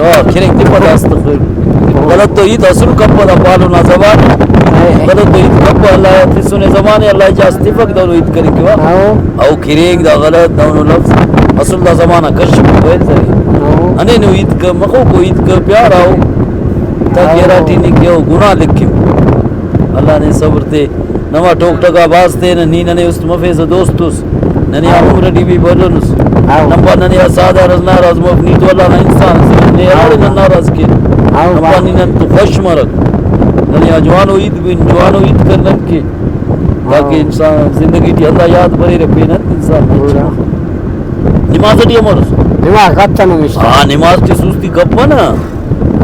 کھیریں دی پداست غلط تو عید اصل کپا دا پالو نا زبان غلط تو عید کپا اللہ تسونے زمانے اللہ جاستی فک دولو عید کری کیوا او کھیریں دا غلط دونو لفظ اصل دا زمانہ کشم کوئل سری انے نو عید کا مخو کو عید کا پیار آو تاکہ راٹی نکیو گناہ لکھیو اللہ نے صبر تے نما ٹوک ٹکا باز تے نی ننے اس مفیز دوستوس ننی عمر ڈی بی برنس نمبر ننی سادہ رزنا راز مفنی تو اللہ نا انسان سے نے یار ننا راز کے نمبر نن تو خوش مرک ننی جوانو عید بن جوانو عید کرن کے تاکہ انسان زندگی دی اللہ یاد بری رکھے نا انسان نماز دی امرس نماز کتا نمیشت نماز کی سوستی کپا نا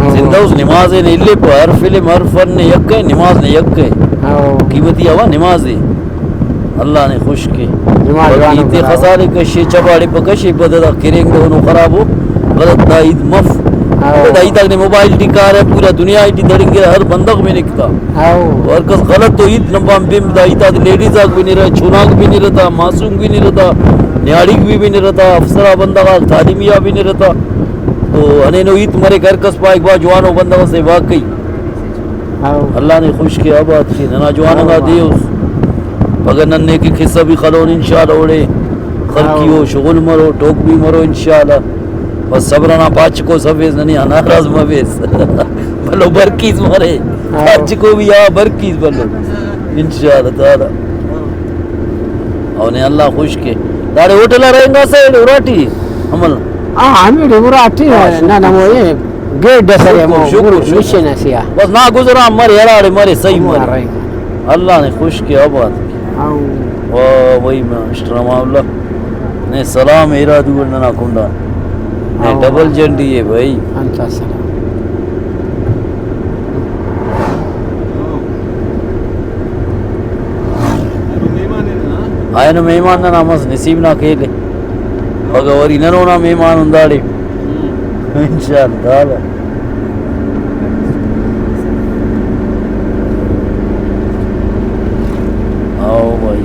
زندہ اس نماز نے لے پا ہر فلم ہر فن نے یک ہے نماز نے یک ہے قیمتی ہوا نماز ہے اللہ نے خوش کے ایتے خسارے کشے چپاڑے پا کشے بددا کریں دونوں خراب ہو غلط دا عید مف دا عید تک نے موبائل ٹکا رہا پورا دنیا عیدی دڑیں گے ہر بندق میں نکتا اور کس غلط تو عید نمبام بیم دا عید تک لیڈیز آگ بھی نہیں رہا چھوناک بھی نہیں رہتا معصوم بھی نہیں رہتا نیاڑیک بھی نہیں رہتا افسرہ بندگا تعلیمیہ بھی نہیں رہتا تو انہیں نو عید مرے گھر کس پائک با جوانوں بندگا سے واقعی اللہ نے خوش کے آباد کی ننا جوانوں کا دیوس اگر ننے کی قصہ بھی خلون انشاءاللہ اوڑے خلقی ہو شغل مرو ٹوک بھی مرو انشاءاللہ بس صبرنا پاچ کو سفیز ننی اناراز مویز بلو برکیز مرے پاچ کو بھی برکیز بلو انشاءاللہ تعالی انہیں اللہ خوش کے دارے ہوٹلہ رہیں گا سیڈ اراٹی عمل ہمیں اراٹی نا نا موئے گیٹ دسرے مو مشن اسیا بس نا گزرا مرے ہراڑے مرے صحیح مرے اللہ نے خوش کے آباد وہی میں اشترام اللہ نے سلام ایرا دور ننا کنڈا نے ڈبل جنڈی ہے بھائی انتا سلام آئے نا مہمان نا نامس نصیب نہ کھیلے اگوری ننو نا مہمان انداڑے انشاءاللہ تعالی آؤ بھائی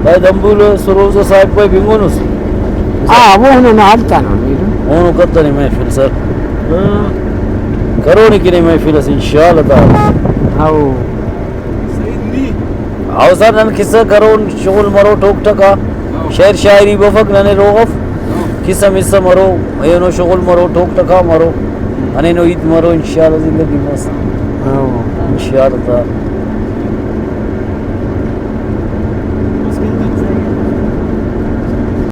بھائی دمبول سروز صاحب کوئی بنگونس وہ انہوں نے آلتا نا انہوں کتا نہیں محفل سر کرو نہیں کی نہیں محفل اس انشاءاللہ تعالی آؤ سر نن قصہ کرو شغل مرو ٹوک ٹکا شعر شاعری بفق ننے روغف قصہ مصہ مرو اینو شغل مرو ٹوک ٹکا مرو انینو عید مرو انشاءاللہ زندگی مست انشاءاللہ تعالی